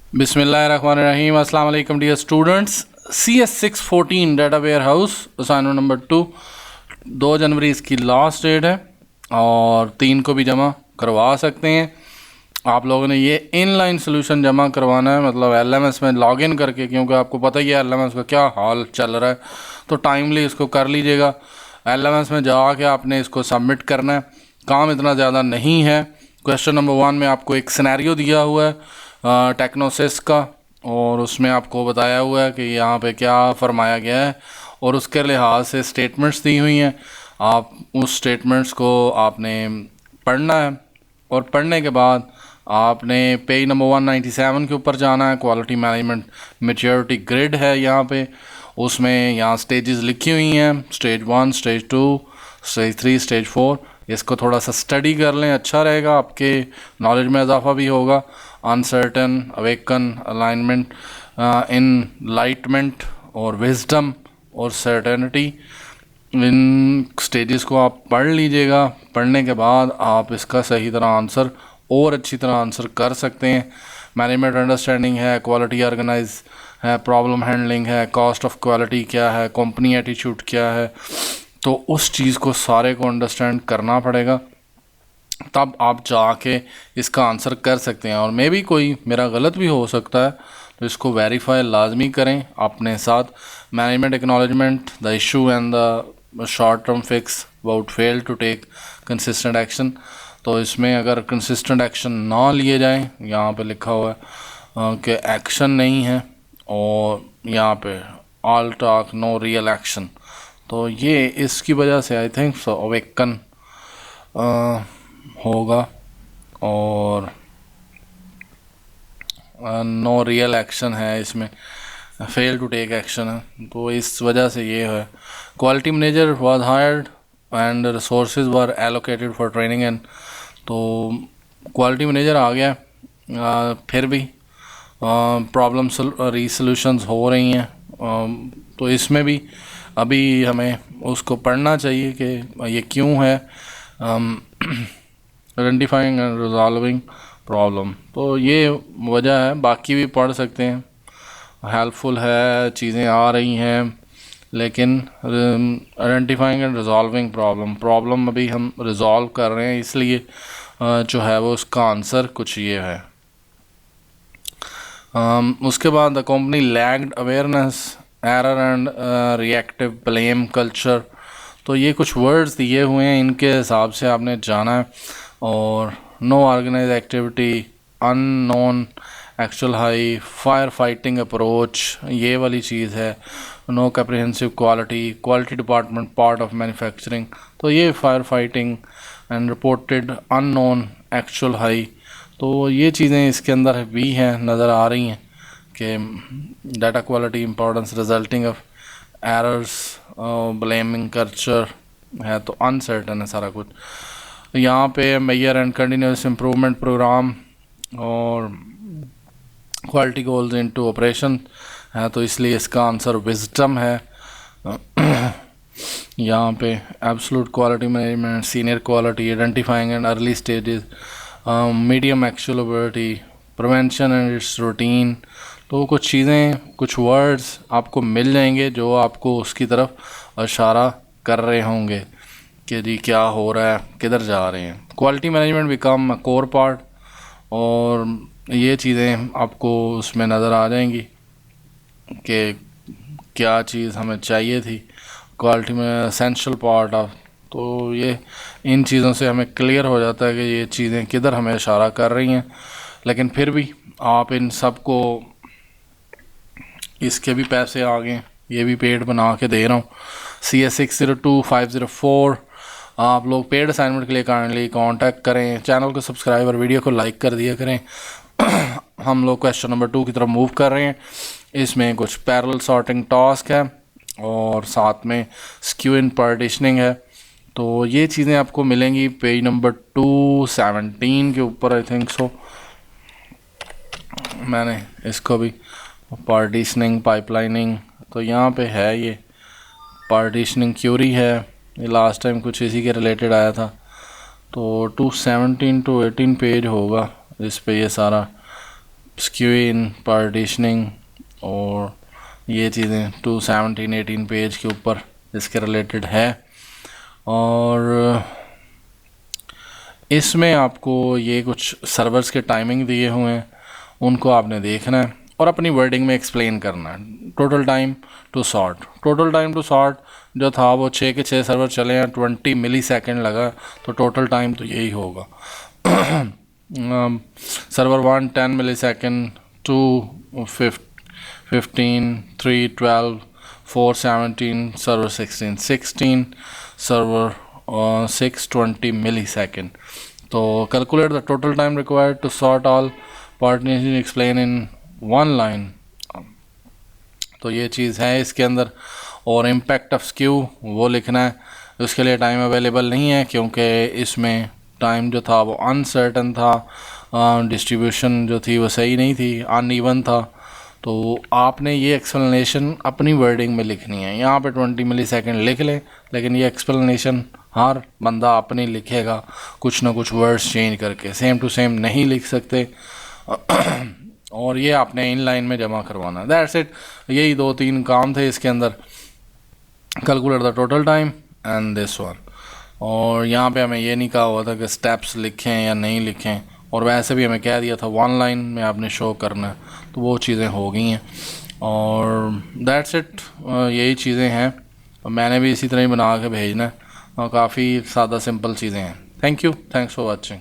बिस्मिल्लाहिर्रहमानिर्रहीम। अस्सलाम वालेकुम dear students. CS614 data warehouse assignment number 2 जनवरी इसकी लास्ट डेट है और 3 को भी जमा करवा सकते हैं। आप लोगों ने ये इनलाइन सोल्यूशन जमा करवाना है, मतलब LMS में लॉगिन करके, क्योंकि आपको पता ही है LMS का क्या हाल चल रहा है, तो टाइमली इसको कर लीजिएगा। LMS में जाके आपने इसको सबमिट करना है, काम इतना ज़्यादा नहीं है। क्वेश्चन नंबर 1 में आपको एक सिनेरियो दिया हुआ है टेक्नोसिस का, और उसमें आपको बताया हुआ है कि यहाँ पे क्या फरमाया गया है और उसके लिहाज से स्टेटमेंट्स दी हुई हैं। आप उस स्टेटमेंट्स को आपने पढ़ना है और पढ़ने के बाद आपने पेज नंबर 197 के ऊपर जाना है। क्वालिटी मैनेजमेंट मैच्योरिटी ग्रिड है यहाँ पे, उसमें यहाँ स्टेजेस लिखी हुई हैं, स्टेज 1, स्टेज 2, स्टेज 3, स्टेज 4। इसको थोड़ा सा स्टडी कर लें, अच्छा रहेगा, आपके नॉलेज में इजाफा भी होगा। अनसर्टन, अवेकन, अलाइनमेंट, इनलाइटमेंट और विजडम और सर्टेनिटी, इन स्टेजेस को आप पढ़ लीजिएगा। पढ़ने के बाद आप इसका सही तरह आंसर और अच्छी तरह आंसर कर सकते हैं। मैनेजमेंट अंडरस्टैंडिंग है, क्वालिटी ऑर्गेनाइज है, प्रॉब्लम हैंडलिंग है, कॉस्ट ऑफ क्वालिटी क्या है, कंपनी एटीट्यूड क्या है, तो उस चीज़ को सारे को अंडरस्टैंड करना पड़ेगा, तब आप जाके इसका आंसर कर सकते हैं। और मे भी कोई मेरा गलत भी हो सकता है, तो इसको वेरीफाई लाजमी करें अपने साथ। Management acknowledgement the issue and the short term fix about fail to take consistent action. तो इसमें अगर कंसिस्टेंट एक्शन ना लिए जाएं, यहाँ पे लिखा हुआ है कि एक्शन नहीं है, और यहाँ पे all talk no real action, तो ये इसकी वजह से आई थिंक सो अवेकन होगा और नो रियल एक्शन है, इसमें फेल टू टेक एक्शन है, तो इस वजह से ये है। Quality manager was hired and resources were allocated for training and, तो क्वालिटी मैनेजर आ गया, फिर भी प्रॉब्लम रीसोल्यूशंस हो रही हैं, तो इसमें भी अभी हमें उसको पढ़ना चाहिए कि ये क्यों है। आइडेंटिफाइंग एंड रिजॉल्विंग प्रॉब्लम, तो ये वजह है, बाकी भी पढ़ सकते हैं, हेल्पफुल है, चीज़ें आ रही हैं। लेकिन आइडेंटिफाइंग एंड रिजॉल्विंग प्रॉब्लम अभी हम रिजॉल्व कर रहे हैं, इसलिए जो है वो उसका आंसर कुछ ये है। उसके बाद the company lagged awareness, error and reactive blame culture, तो ये कुछ वर्ड्स दिए हुए हैं, इनके हिसाब से आपने जाना है। और no organise activity, unknown actual high, fire fighting approach, ये वाली चीज़ है। No comprehensive quality department part of manufacturing, तो ये fire fighting and reported unknown actual high, तो ये चीज़ें इसके अंदर भी हैं, नज़र आ रही हैं कि data quality importance resulting of errors, blaming culture है, तो अनसर्टन है सारा कुछ। यहाँ पे major and continuous improvement programme और क्वालिटी गोल्स इनटू ऑपरेशन है, तो इसलिए इसका आंसर विजडम है। यहाँ पे absolute quality management, senior quality, identifying and early stages, medium actuality, prevention and its routine, तो कुछ चीज़ें, कुछ वर्ड्स आपको मिल जाएंगे जो आपको उसकी तरफ इशारा कर रहे होंगे कि जी क्या हो रहा है, किधर जा रहे हैं। Quality management become core part, और ये चीज़ें आपको उसमें नज़र आ जाएंगी कि क्या चीज़ हमें चाहिए थी। क्वालिटी में एसेंशियल पार्ट ऑफ, तो ये इन चीज़ों से हमें क्लियर हो जाता है कि ये चीज़ें किधर हमें इशारा कर रही हैं। लेकिन फिर भी आप इन सब को, इसके भी पैसे आ गए, ये भी पेड बना के दे रहा हूँ। CS602504, आप लोग पेड असाइनमेंट के लिए काइंडली कांटेक्ट करें, चैनल को सब्सक्राइब और वीडियो को लाइक कर दिया करें। हम लोग क्वेश्चन नंबर 2 की तरफ मूव कर रहे हैं। इसमें कुछ पैरेलल सॉर्टिंग टास्क है और साथ में स्क्यू इन पार्टीशनिंग है, तो ये चीज़ें आपको मिलेंगी पेज नंबर 217 के ऊपर, आई थिंक सो। मैंने इसको भी पार्टीशनिंग, पाइपलाइनिंग, तो यहाँ पे है ये पार्टीशनिंग क्यूरी है, ये लास्ट टाइम कुछ इसी के रिलेटेड आया था, तो 217 to 18 पेज होगा इस पे ये सारा स्क्यूइंग, पार्टीशनिंग और ये चीज़ें 217-18 पेज के ऊपर इसके रिलेटेड है। और इसमें आपको ये कुछ सर्वर्स के टाइमिंग दिए हुए हैं, उनको आपने देखना है और अपनी वर्डिंग में एक्सप्लेन करना है। टोटल टाइम टू सॉर्ट जो था वो 6 के 6 सर्वर चले हैं, 20 मिली सेकेंड लगा, तो टोटल टाइम तो यही होगा। Server 1 10 millisecond, 2 15, 3 12, 4 17, server 16, server 6 20 millisecond. तो calculate the total time required to sort all partition, explain in 1 line. तो ये चीज़ है इसके अंदर। और इम्पैक्ट ऑफ स्क्यू वो लिखना है, उसके लिए टाइम अवेलेबल नहीं है क्योंकि इसमें टाइम जो था वो अनसर्टन था, डिस्ट्रीब्यूशन जो थी वो सही नहीं थी, अनइवन था। तो आपने ये एक्सप्लेनेशन अपनी वर्डिंग में लिखनी है। यहाँ पे 20 मिली सेकेंड लिख लें, लेकिन ये एक्सप्लेनेशन हर बंदा अपनी लिखेगा, कुछ ना कुछ वर्ड्स चेंज करके, सेम टू सेम नहीं लिख सकते। और ये आपने इन लाइन में जमा करवाना। दैट्स इट, यही 2-3 काम थे इसके अंदर। Calculate the total time and this one. और यहाँ पे हमें ये नहीं कहा हुआ था कि स्टेप्स लिखें या नहीं लिखें, और वैसे भी हमें कह दिया था 1 लाइन में आपने शो करना है, तो वो चीज़ें हो गई हैं। और दैट्स इट, यही चीज़ें हैं। मैंने भी इसी तरह ही बना के भेजना है, और काफ़ी सादा सिंपल चीज़ें हैं। Thank you, thanks for watching.